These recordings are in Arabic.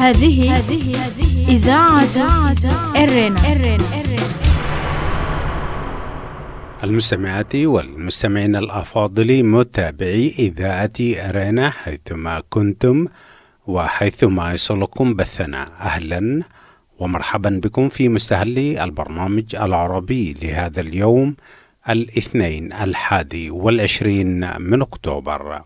هذه إذاعة إرنا. المستمعات والمستمعين الأفاضل، متابعي إذاعة أرينا حيثما كنتم وحيثما يصلكم بثنا، أهلا ومرحبا بكم في مستهل البرنامج العربي لهذا اليوم الاثنين 21 من أكتوبر.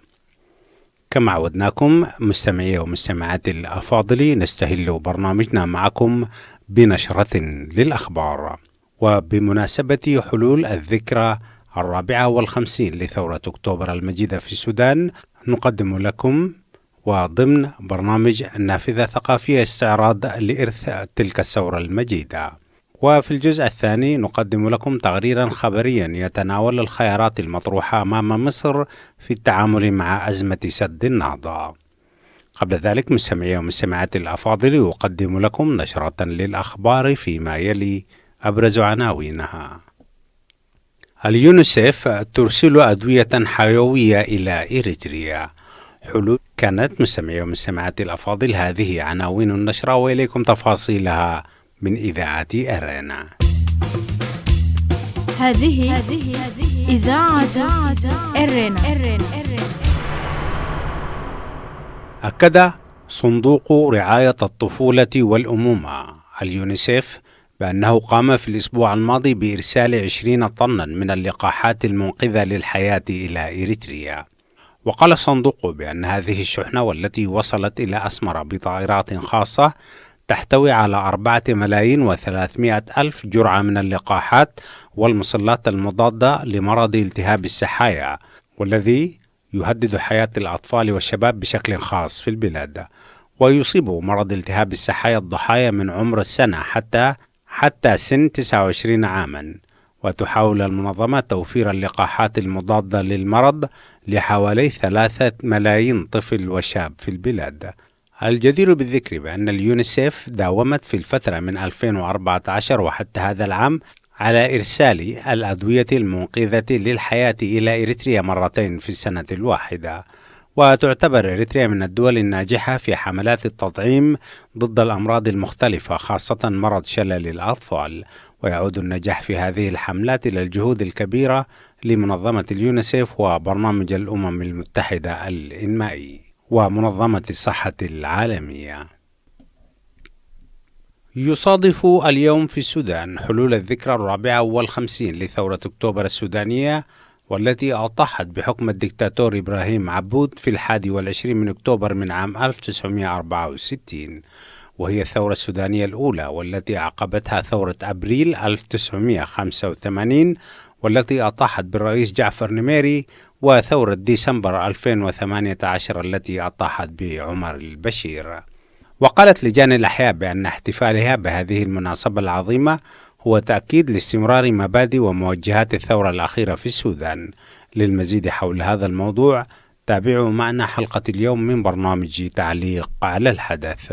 كما عودناكم مستمعي ومستمعات الأفاضل، نستهل برنامجنا معكم بنشرة للأخبار. وبمناسبة حلول الذكرى 54 لثورة أكتوبر المجيدة في السودان، نقدم لكم وضمن برنامج نافذة ثقافية استعراض لإرث تلك الثورة المجيدة. وفي الجزء الثاني نقدم لكم تقريرا خبريا يتناول الخيارات المطروحة أمام مصر في التعامل مع أزمة سد النهضة. قبل ذلك مستمعي ومستمعات الأفاضل، أقدم لكم نشرة للأخبار فيما يلي أبرز عناوينها. اليونيسيف ترسل أدوية حيوية إلى إريتريا. حلول كانت مستمعي ومستمعات الأفاضل هذه عناوين النشرة، وإليكم تفاصيلها من إذاعة أرينا. هذه إذاعة إرنا. أكد صندوق رعاية الطفولة والأمومة اليونيسيف بأنه قام في الأسبوع الماضي بإرسال 20 طنا من اللقاحات المنقذة للحياة إلى إريتريا. وقال الصندوق بأن هذه الشحنة والتي وصلت إلى أسمرة بطائرات خاصة تحتوي على 4,300,000 جرعة من اللقاحات والمصلات المضادة لمرض التهاب السحايا، والذي يهدد حياة الأطفال والشباب بشكل خاص في البلاد، ويصيب مرض التهاب السحايا الضحايا من عمر السنة حتى سن 29 عاما. وتحاول المنظمة توفير اللقاحات المضادة للمرض لحوالي 3 ملايين طفل وشاب في البلاد. الجدير بالذكر بأن اليونيسيف داومت في الفترة من 2014 وحتى هذا العام على إرسال الأدوية المنقذة للحياة إلى إريتريا مرتين في السنة الواحدة. وتعتبر إريتريا من الدول الناجحة في حملات التطعيم ضد الأمراض المختلفة، خاصة مرض شلل الأطفال. ويعود النجاح في هذه الحملات إلى الجهود الكبيرة لمنظمة اليونيسيف وبرنامج الأمم المتحدة الإنمائي ومنظمة الصحة العالمية. يصادف اليوم في السودان حلول الذكرى 54 لثورة أكتوبر السودانية، والتي أطاحت بحكم الدكتاتور إبراهيم عبود في 21 من أكتوبر من عام 1964، وهي الثورة السودانية الأولى، والتي عقبتها ثورة أبريل 1985 والتي أطاحت بالرئيس جعفر نميري، وثورة ديسمبر 2018 التي أطاحت بعمر البشير. وقالت لجان الأحياء بأن احتفالها بهذه المناسبة العظيمة هو تأكيد لاستمرار مبادئ وموجهات الثورة الأخيرة في السودان. للمزيد حول هذا الموضوع تابعوا معنا حلقة اليوم من برنامج تعليق على الحدث.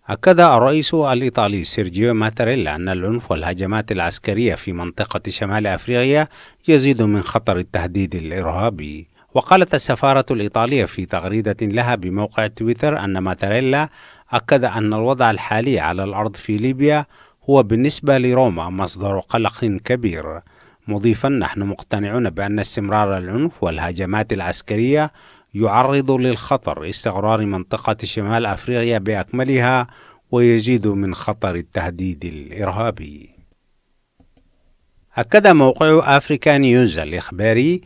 أكد الرئيس الإيطالي سيرجيو ماتاريلا أن العنف والهجمات العسكرية في منطقة شمال أفريقيا يزيد من خطر التهديد الإرهابي. وقالت السفارة الإيطالية في تغريدة لها بموقع تويتر أن ماتاريلا أكد أن الوضع الحالي على الأرض في ليبيا هو بالنسبة لروما مصدر قلق كبير، مضيفا: نحن مقتنعون بأن استمرار العنف والهجمات العسكرية يعرض للخطر استقرار منطقة شمال أفريقيا بأكملها ويزيد من خطر التهديد الإرهابي. أكد موقع أفريكا نيوز الإخباري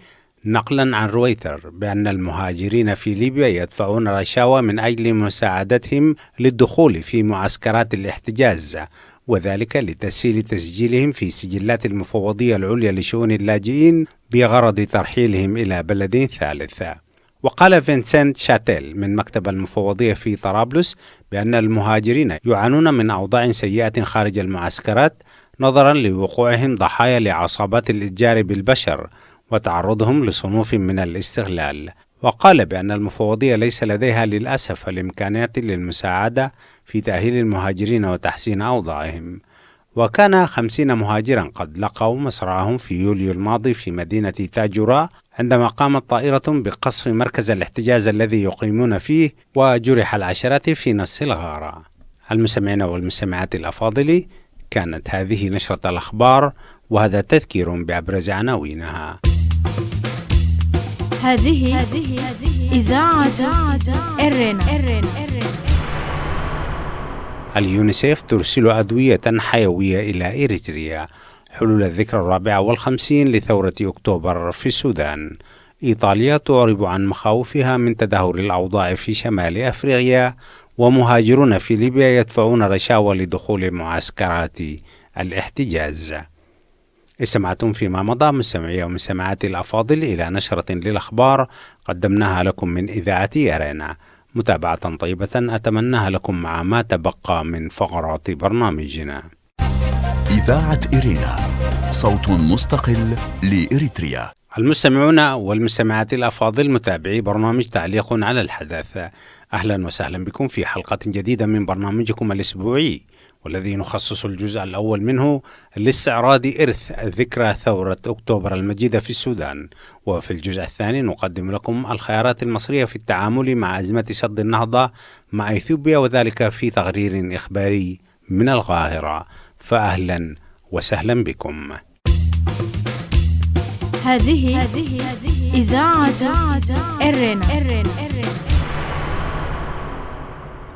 نقلا عن رويتر بأن المهاجرين في ليبيا يدفعون رشاوى من أجل مساعدتهم للدخول في معسكرات الاحتجاز، وذلك لتسهيل تسجيلهم في سجلات المفوضية العليا لشؤون اللاجئين بغرض ترحيلهم إلى بلد ثالث. وقال فينسنت شاتيل من مكتب المفوضية في طرابلس بأن المهاجرين يعانون من أوضاع سيئة خارج المعسكرات نظرا لوقوعهم ضحايا لعصابات الإتجار بالبشر وتعرضهم لصنوف من الاستغلال. وقال بأن المفوضية ليس لديها للأسف الإمكانيات للمساعدة في تأهيل المهاجرين وتحسين أوضاعهم. وكان 50 مهاجرا قد لقوا مصرعهم في يوليو الماضي في مدينة تاجورا عندما قامت طائرة بقصف مركز الاحتجاز الذي يقيمون فيه، وجرح العشرات في نصف الغارة. المستمعين والمستمعات الأفاضل، كانت هذه نشرة الأخبار، وهذا تذكير بأبرز عناوينها. هذه إذاعة إرنا. اليونيسيف ترسل أدوية حيوية إلى إريتريا حلول الذكرى 54 لثورة أكتوبر في السودان. إيطاليا تعرب عن مخاوفها من تدهور الأوضاع في شمال أفريقيا، ومهاجرون في ليبيا يدفعون رشاوى لدخول معسكرات الاحتجاز. استمعتم فيما مضى مستمعي ومستمعاتي الأفاضل إلى نشرة للأخبار قدمناها لكم من إذاعة أرينا. متابعة طيبة أتمناها لكم مع ما تبقى من فقرات برنامجنا. إذاعة إرينا، صوت مستقل لإريتريا. المستمعون والمستمعات الأفاضل، متابعي برنامج تعليق على الحدث، أهلا وسهلا بكم في حلقة جديدة من برنامجكم الأسبوعي، والذي نخصص الجزء الأول منه لاستعراض إرث ذكرى ثورة أكتوبر المجيدة في السودان، وفي الجزء الثاني نقدم لكم الخيارات المصرية في التعامل مع أزمة سد النهضة مع إثيوبيا، وذلك في تقرير إخباري من القاهرة. فأهلا وسهلا بكم. هذه إذاعة إرنا.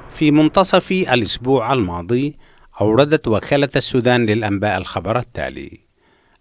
في منتصف الأسبوع الماضي أوردت وكالة السودان للأنباء الخبر التالي: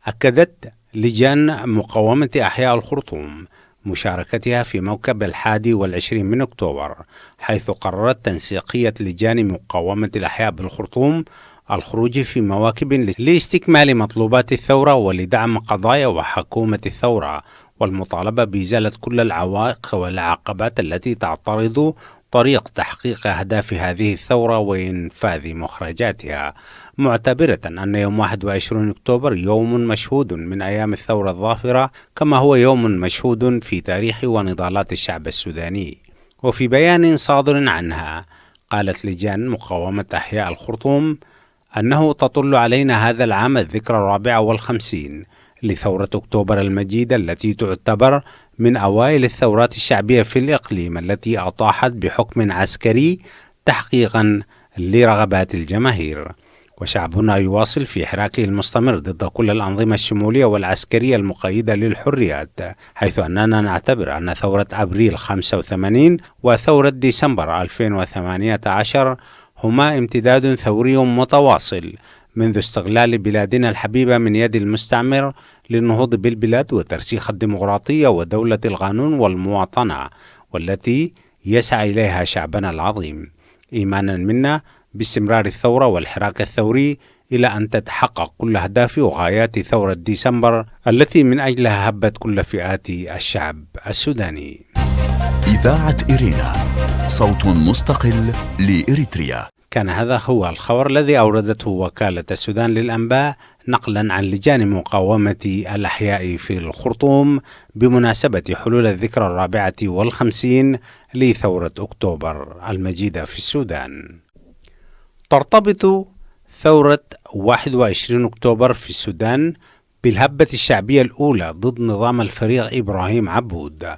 أكدت لجان مقاومة أحياء الخرطوم مشاركتها في موكب 21 من أكتوبر، حيث قررت تنسيقية لجان مقاومة الأحياء بالخرطوم الخروج في مواكب لاستكمال مطلوبات الثورة ولدعم قضايا وحكومة الثورة، والمطالبة بإزالة كل العوائق والعقبات التي تعترض طريق تحقيق أهداف هذه الثورة وإنفاذ مخرجاتها، معتبرة أن يوم 21 أكتوبر يوم مشهود من أيام الثورة الظافرة، كما هو يوم مشهود في تاريخ ونضالات الشعب السوداني. وفي بيان صادر عنها قالت لجان مقاومة أحياء الخرطوم أنه تطل علينا هذا العام الذكرى 54 لثورة أكتوبر المجيدة، التي تعتبر من أوائل الثورات الشعبية في الإقليم التي أطاحت بحكم عسكري تحقيقا لرغبات الجماهير. وشعبنا يواصل في حراكه المستمر ضد كل الأنظمة الشمولية والعسكرية المقيدة للحريات، حيث أننا نعتبر أن ثورة أبريل 85 وثورة ديسمبر 2018 هما امتداد ثوري متواصل منذ استغلال بلادنا الحبيبة من يد المستعمر للنهوض بالبلاد وترسيخ الديمقراطية ودولة القانون والمواطنة، والتي يسعى إليها شعبنا العظيم، إيمانا منا باستمرار الثورة والحراك الثوري إلى أن تتحقق كل أهداف وغايات ثورة ديسمبر التي من أجلها هبت كل فئات الشعب السوداني. إذاعة إرينا، صوت مستقل لإريتريا. كان هذا هو الخبر الذي أوردته وكالة السودان للأنباء نقلا عن لجان مقاومة الأحياء في الخرطوم بمناسبة حلول الذكرى 54 لثورة أكتوبر المجيدة في السودان. ترتبط ثورة 21 أكتوبر في السودان بالهبة الشعبية الأولى ضد نظام الفريق إبراهيم عبود،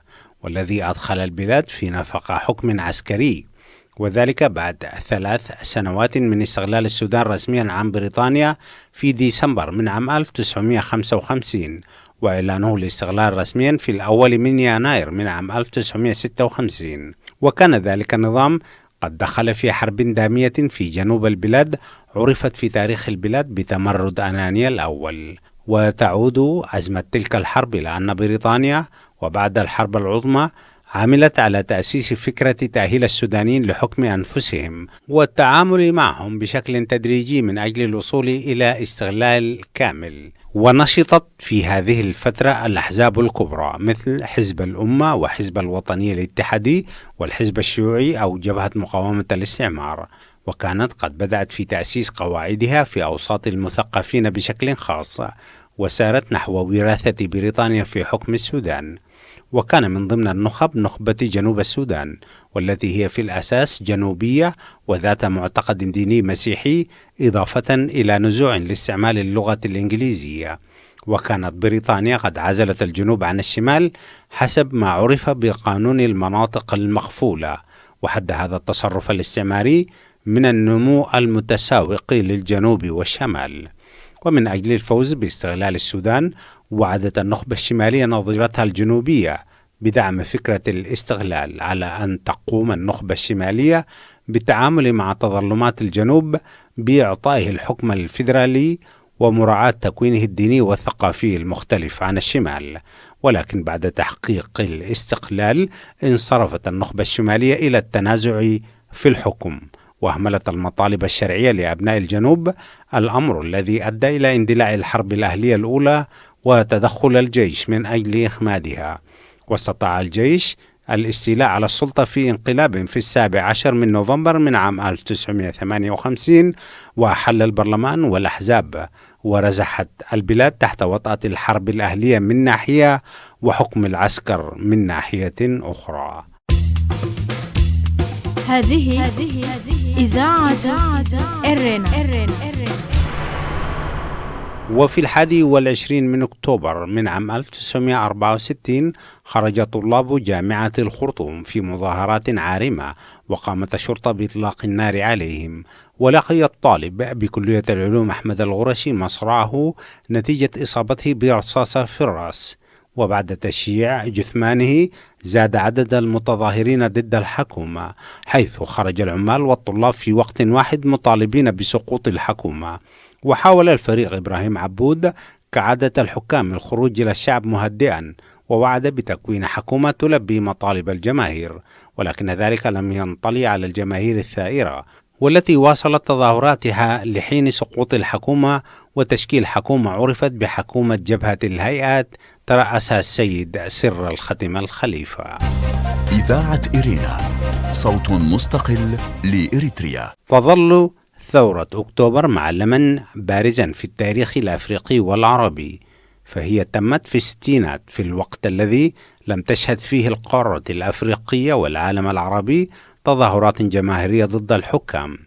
والذي أدخل البلاد في نفق حكم عسكري، وذلك بعد 3 سنوات من استغلال السودان رسميا عن بريطانيا في ديسمبر من عام 1955، وإعلانه الاستغلال رسميا في الأول من يناير من عام 1956. وكان ذلك النظام قد دخل في حرب دامية في جنوب البلاد عرفت في تاريخ البلاد بتمرد أنانيا الأول. وتعود أزمة تلك الحرب إلى أن بريطانيا وبعد الحرب العظمى عملت على تأسيس فكرة تأهيل السودانيين لحكم أنفسهم والتعامل معهم بشكل تدريجي من أجل الوصول إلى استغلال كامل. ونشطت في هذه الفترة الأحزاب الكبرى مثل حزب الأمة وحزب الوطني الاتحادي والحزب الشيوعي أو جبهة مقاومة الاستعمار، وكانت قد بدأت في تأسيس قواعدها في أوساط المثقفين بشكل خاص، وسارت نحو وراثة بريطانيا في حكم السودان. وكان من ضمن النخب نخبة جنوب السودان، والتي هي في الأساس جنوبية وذات معتقد ديني مسيحي، إضافة إلى نزوع لاستعمال اللغة الإنجليزية. وكانت بريطانيا قد عزلت الجنوب عن الشمال حسب ما عرف بقانون المناطق المخفولة، وحد هذا التصرف الاستعماري من النمو المتساوق للجنوب والشمال. ومن أجل الفوز باستغلال السودان، وعدت النخبة الشمالية نظيرتها الجنوبية بدعم فكرة الاستغلال، على أن تقوم النخبة الشمالية بالتعامل مع تظلمات الجنوب بإعطائه الحكم الفيدرالي ومراعاة تكوينه الديني والثقافي المختلف عن الشمال. ولكن بعد تحقيق الاستقلال انصرفت النخبة الشمالية إلى التنازع في الحكم، وأهملت المطالب الشرعية لأبناء الجنوب، الأمر الذي أدى إلى اندلاع الحرب الأهلية الأولى وتدخل الجيش من أجل إخمادها. واستطاع الجيش الاستيلاء على السلطة في انقلاب في 17 من نوفمبر من عام 1958، وأحل البرلمان والأحزاب، ورزحت البلاد تحت وطأة الحرب الأهلية من ناحية وحكم العسكر من ناحية أخرى. هذه إذاعة إرنا. وفي 21 من أكتوبر من عام 1964 خرج طلاب جامعة الخرطوم في مظاهرات عارمة، وقامت الشرطة بإطلاق النار عليهم. ولقي الطالب بكلية العلوم أحمد الغرشي مصرعه نتيجة إصابته برصاصة في الرأس. وبعد تشييع جثمانه زاد عدد المتظاهرين ضد الحكومة، حيث خرج العمال والطلاب في وقت واحد مطالبين بسقوط الحكومة. وحاول الفريق إبراهيم عبود كعادة الحكام الخروج إلى الشعب مهدئا، ووعد بتكوين حكومة تلبي مطالب الجماهير، ولكن ذلك لم ينطلي على الجماهير الثائرة، والتي واصلت تظاهراتها لحين سقوط الحكومة وتشكيل حكومة عرفت بحكومة جبهة الهيئات ترأسها السيد سر الختم الخليفة. إذاعة إرينا، صوت مستقل لإريتريا. تظل ثورة أكتوبر معلما بارزا في التاريخ الأفريقي والعربي، فهي تمت في الستينات، في الوقت الذي لم تشهد فيه القارة الأفريقية والعالم العربي تظاهرات جماهيرية ضد الحكام.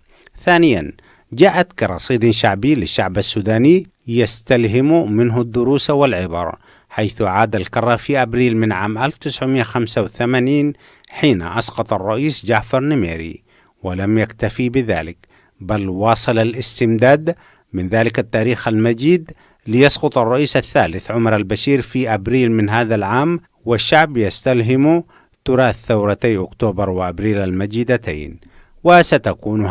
ثانيا، جاءت كرصيد شعبي للشعب السوداني يستلهم منه الدروس والعبر، حيث عاد الكرة في أبريل من عام 1985 حين أسقط الرئيس جعفر نميري. ولم يكتفي بذلك، بل واصل الاستمداد من ذلك التاريخ المجيد ليسقط الرئيس الثالث عمر البشير في أبريل من هذا العام، والشعب يستلهم تراث ثورتي أكتوبر وأبريل المجيدتين. وستكون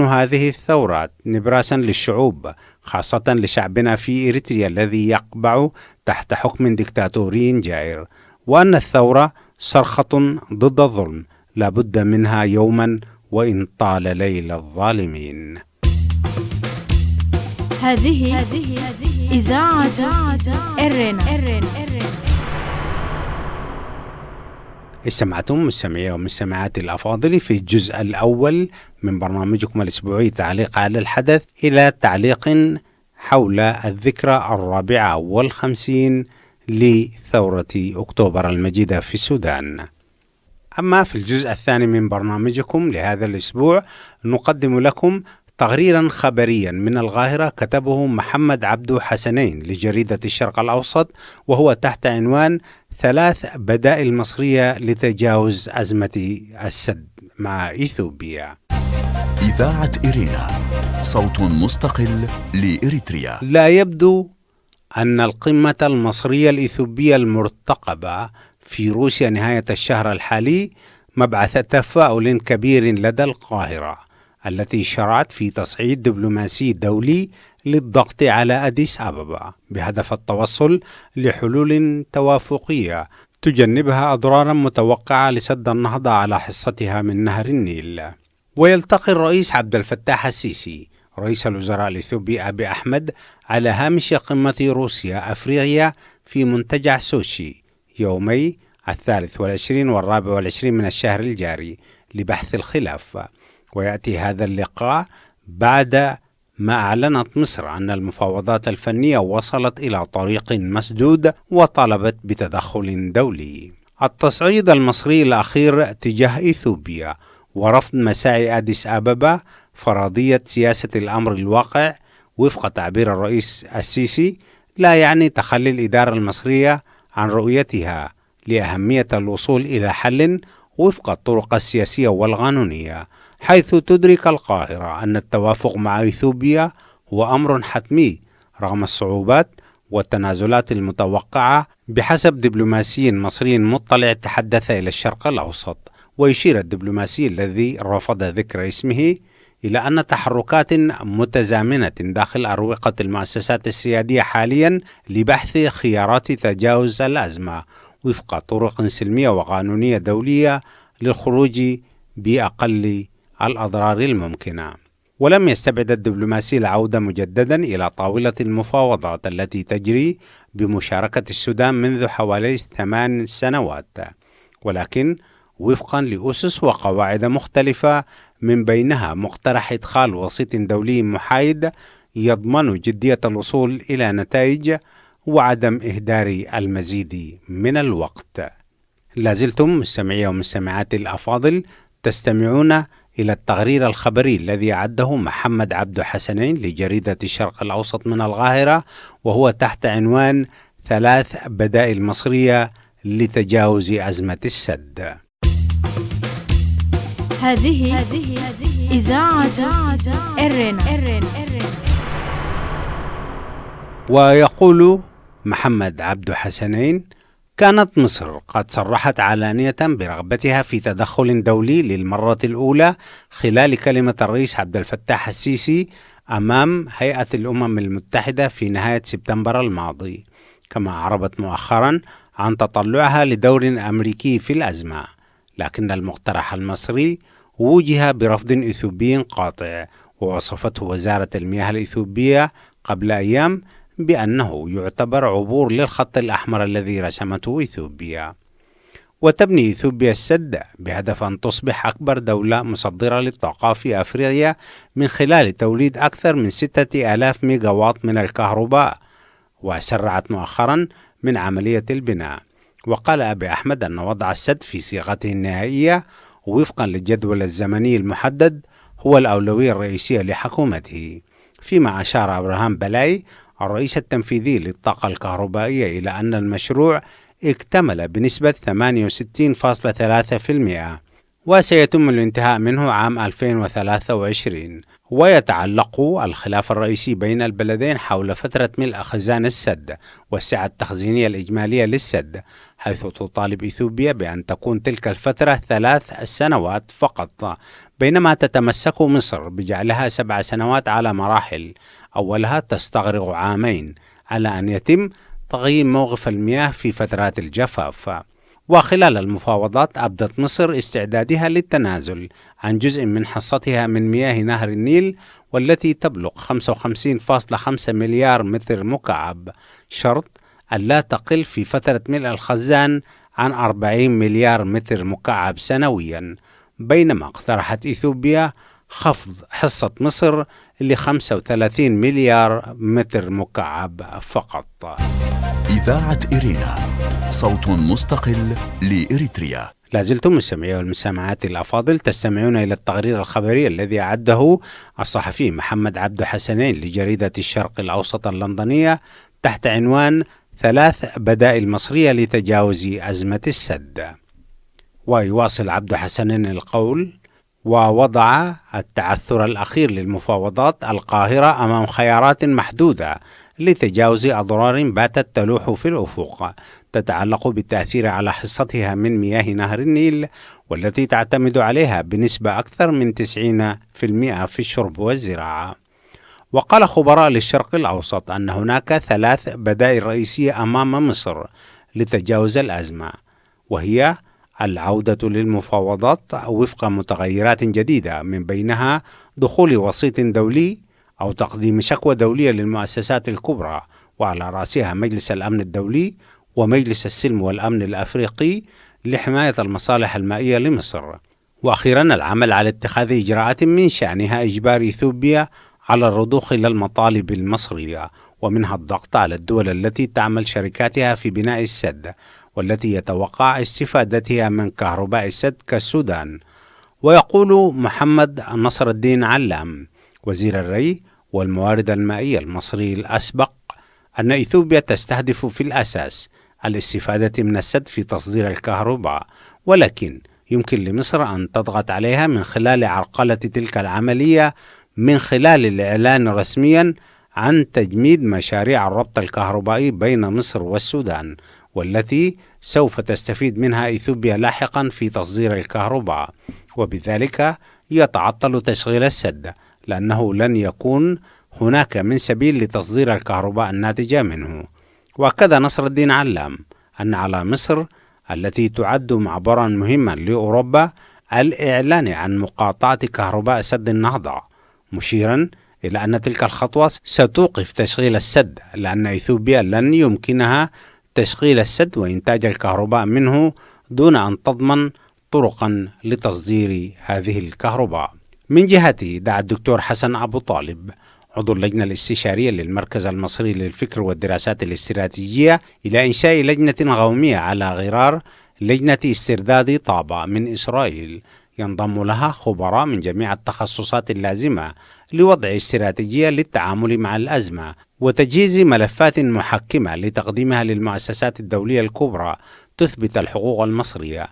هذه الثورات نبراسا للشعوب، خاصة لشعبنا في إريتريا الذي يقبع تحت حكم ديكتاتوري جائر، وأن الثورة صرخة ضد الظلم لا بد منها يوما وإن طال ليل الظالمين. هذه إذاعة إرنا. استمعتم مستمعي ومستمعاتي الأفاضل في الجزء الأول من برنامجكم الأسبوعي تعليق على الحدث، إلى تعليق حول الذكرى 54 لثورة أكتوبر المجيدة في السودان. أما في الجزء الثاني من برنامجكم لهذا الأسبوع نقدم لكم تقريرا خبريا من القاهرة كتبه محمد عبدو حسنين لجريدة الشرق الأوسط، وهو تحت عنوان 3 بدائل مصرية لتجاوز أزمة السد مع إثيوبيا. إذاعة إرينا، صوت مستقل لإريتريا. لا يبدو أن القمة المصرية الإثيوبية المرتقبة في روسيا نهاية الشهر الحالي مبعث تفاؤل كبير لدى القاهرة، التي شرعت في تصعيد دبلوماسي دولي للضغط على أديس أبابا بهدف التوصل لحلول توافقية تجنبها أضرارا متوقعة لسد النهضة على حصتها من نهر النيل. ويلتقي الرئيس عبد الفتاح السيسي رئيس الوزراء الإثيوبي أبي أحمد على هامش قمة روسيا أفريقيا في منتجع سوشي يومي 23 و24 من الشهر الجاري لبحث الخلاف. ويأتي هذا اللقاء بعد ما أعلنت مصر أن المفاوضات الفنية وصلت إلى طريق مسدود وطلبت بتدخل دولي. التصعيد المصري الأخير تجاه إثيوبيا ورفض مساعي أديس أبابا فرضية سياسة الأمر الواقع وفق تعبير الرئيس السيسي لا يعني تخلي الإدارة المصرية عن رؤيتها لأهمية الوصول إلى حل وفق الطرق السياسية والقانونية، حيث تدرك القاهرة أن التوافق مع إثيوبيا هو أمر حتمي رغم الصعوبات والتنازلات المتوقعة، بحسب دبلوماسي مصري مطلع تحدث إلى الشرق الأوسط. ويشير الدبلوماسي الذي رفض ذكر اسمه إلى أن تحركات متزامنة داخل أروقة المؤسسات السيادية حاليا لبحث خيارات تجاوز الأزمة وفق طرق سلمية وقانونية دولية للخروج بأقل الأضرار الممكنة. ولم يستبعد الدبلوماسي العودة مجددا إلى طاولة المفاوضات التي تجري بمشاركة السودان منذ حوالي 8 سنوات، ولكن وفقا لأسس وقواعد مختلفة، من بينها مقترح إدخال وسيط دولي محايد يضمن جدية الوصول إلى نتائج وعدم إهدار المزيد من الوقت. لازلتم مستمعي ومستمعات الأفاضل تستمعون إلى التقرير الخبري الذي أعده محمد عبد حسنين لجريدة الشرق الأوسط من القاهرة، وهو تحت عنوان 3 بدائل مصرية لتجاوز أزمة السد. هذه إذاعة إرنا. ويقول محمد عبد حسنين: كانت مصر قد صرحت علانية برغبتها في تدخل دولي للمرة الأولى خلال كلمة الرئيس عبد الفتاح السيسي أمام هيئة الأمم المتحدة في نهاية سبتمبر الماضي، كما أعربت مؤخرا عن تطلعها لدور أمريكي في الأزمة. لكن المقترح المصري وجه برفض إثيوبي قاطع، ووصفته وزارة المياه الإثيوبية قبل أيام بأنه يعتبر عبور للخط الأحمر الذي رسمته إثيوبيا. وتبني إثيوبيا السد بهدف أن تصبح أكبر دولة مصدرة للطاقة في أفريقيا من خلال توليد أكثر من 6000 ميجاوات من الكهرباء، وسرعت مؤخرا من عملية البناء. وقال أبي أحمد أن وضع السد في صيغته النهائية وفقا للجدول الزمني المحدد هو الأولوية الرئيسية لحكومته، فيما أشار أبراهام بلاي الرئيس التنفيذي للطاقة الكهربائية إلى أن المشروع اكتمل بنسبة 68.3% وسيتم الانتهاء منه عام 2023. ويتعلق الخلاف الرئيسي بين البلدين حول فترة ملء خزان السد والسعة التخزينية الإجمالية للسد، حيث تطالب إثيوبيا بأن تكون تلك الفترة 3 سنوات فقط، بينما تتمسك مصر بجعلها 7 سنوات على مراحل، أولها تستغرق 2 عام على أن يتم تقييم موقف المياه في فترات الجفاف. وخلال المفاوضات أبدت مصر استعدادها للتنازل عن جزء من حصتها من مياه نهر النيل والتي تبلغ 55.5 مليار متر مكعب، شرط ألا تقل في فترة ملء الخزان عن 40 مليار متر مكعب سنويا، بينما اقترحت إثيوبيا خفض حصة مصر ل 35 مليار متر مكعب فقط. إذاعة إرينا، صوت مستقل لإريتريا. لازلتم مستمعي والمستمعات الأفاضل تستمعون إلى التقرير الخبري الذي أعده الصحفي محمد عبد حسنين لجريدة الشرق الأوسط اللندنية تحت عنوان 3 بدائل مصرية لتجاوز أزمة السد. ويواصل عبد حسنين القول: ووضع التعثر الأخير للمفاوضات القاهرة أمام خيارات محدودة لتجاوز أضرار باتت تلوح في الأفق تتعلق بالتأثير على حصتها من مياه نهر النيل، والتي تعتمد عليها بنسبة أكثر من 90% في الشرب والزراعة. وقال خبراء للشرق الأوسط أن هناك 3 بدائل رئيسية أمام مصر لتجاوز الأزمة، وهي العودة للمفاوضات وفق متغيرات جديدة، من بينها دخول وسيط دولي أو تقديم شكوى دولية للمؤسسات الكبرى، وعلى رأسها مجلس الأمن الدولي ومجلس السلم والأمن الأفريقي لحماية المصالح المائية لمصر. وأخيرا العمل على اتخاذ إجراءات من شأنها إجبار إثيوبيا على الرضوخ إلى المطالب المصرية، ومنها الضغط على الدول التي تعمل شركاتها في بناء السد والتي يتوقع استفادتها من كهرباء السد كالسودان. ويقول محمد نصر الدين علام وزير الري والموارد المائية المصري الأسبق أن إثيوبيا تستهدف في الأساس الاستفادة من السد في تصدير الكهرباء، ولكن يمكن لمصر أن تضغط عليها من خلال عرقلة تلك العملية من خلال الإعلان رسميا عن تجميد مشاريع الربط الكهربائي بين مصر والسودان، والتي سوف تستفيد منها إثيوبيا لاحقا في تصدير الكهرباء، وبذلك يتعطل تشغيل السد لأنه لن يكون هناك من سبيل لتصدير الكهرباء الناتجة منه. وأكد نصر الدين علام أن على مصر التي تعد معبرا مهما لأوروبا الإعلان عن مقاطعة كهرباء سد النهضة، مشيرا إلى أن تلك الخطوة ستوقف تشغيل السد لأن إثيوبيا لن يمكنها تشغيل السد وإنتاج الكهرباء منه دون أن تضمن طرقا لتصدير هذه الكهرباء. من جهته دعا الدكتور حسن أبو طالب عضو اللجنة الاستشارية للمركز المصري للفكر والدراسات الاستراتيجية إلى إنشاء لجنة قومية على غرار لجنة استرداد طابة من إسرائيل ينضم لها خبراء من جميع التخصصات اللازمة لوضع استراتيجية للتعامل مع الأزمة وتجهيز ملفات محكمة لتقديمها للمؤسسات الدولية الكبرى تثبت الحقوق المصرية.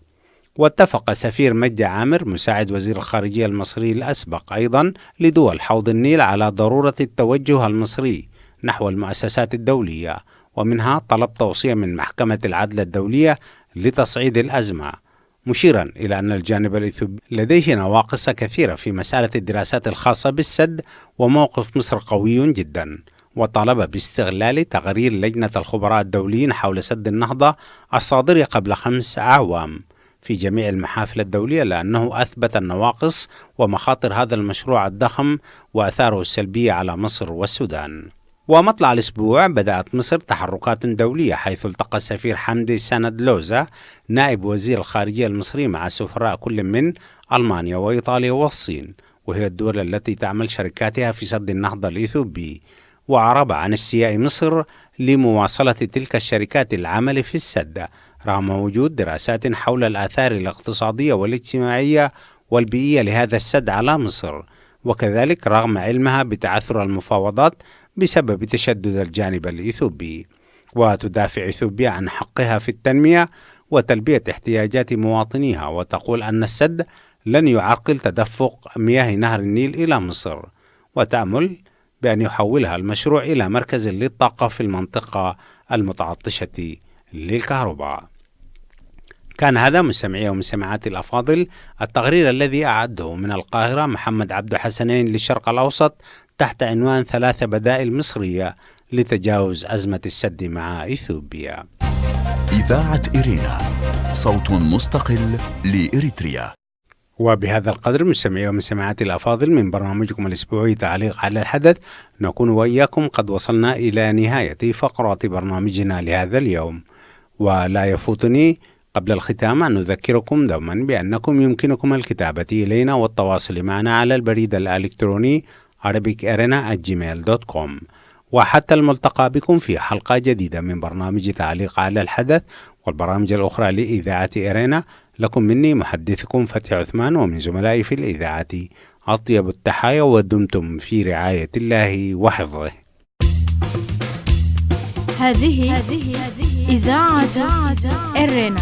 واتفق سفير مجدي عامر مساعد وزير الخارجية المصري الأسبق أيضا لدول حوض النيل على ضرورة التوجه المصري نحو المؤسسات الدولية، ومنها طلب توصية من محكمة العدل الدولية لتصعيد الأزمة، مشيرا إلى أن الجانب الإثيوبي لديه نواقص كثيرة في مسألة الدراسات الخاصة بالسد وموقف مصر قوي جدا، وطالب باستغلال تقرير لجنة الخبراء الدوليين حول سد النهضة الصادر قبل 5 أعوام في جميع المحافل الدولية لأنه أثبت النواقص ومخاطر هذا المشروع الضخم وأثاره السلبية على مصر والسودان. ومطلع الأسبوع بدأت مصر تحركات دولية حيث التقى السفير حمدي سند لوزة نائب وزير الخارجية المصري مع سفراء كل من ألمانيا وإيطاليا والصين، وهي الدول التي تعمل شركاتها في سد النهضة الإثيوبي، وأعرب عن استياء مصر لمواصلة تلك الشركات العمل في السد رغم وجود دراسات حول الآثار الاقتصادية والاجتماعية والبيئية لهذا السد على مصر، وكذلك رغم علمها بتعثر المفاوضات بسبب تشدد الجانب الإثيوبي. وتدافع إثيوبيا عن حقها في التنمية وتلبية احتياجات مواطنيها، وتقول أن السد لن يعرقل تدفق مياه نهر النيل إلى مصر، وتأمل بأن يحولها المشروع إلى مركز للطاقة في المنطقة المتعطشة للكهرباء. كان هذا مستمعي ومستمعاتي الأفاضل التقرير الذي أعده من القاهرة محمد عبد حسنين للشرق الأوسط تحت عنوان 3 بدائل مصرية لتجاوز أزمة السد مع إثيوبيا. إذاعة إرينا صوت مستقل لإريتريا. وبهذا القدر مستمعي ومستمعاتي الأفاضل من برنامجكم الأسبوعي تعليق على الحدث نكون وإياكم قد وصلنا إلى نهاية فقرة برنامجنا لهذا اليوم، ولا يفوتني قبل الختام أن نذكركم دوما بأنكم يمكنكم الكتابة إلينا والتواصل معنا على البريد الإلكتروني arabicirena@gmail.com. وحتى الملتقى بكم في حلقة جديدة من برنامج تعليق على الحدث والبرامج الأخرى لإذاعة إرينا، لكم مني محدثكم فتحي عثمان ومن زملائي في الإذاعة أطيب التحايا ودمتم في رعاية الله وحفظه. هذه إذاعة إرينا.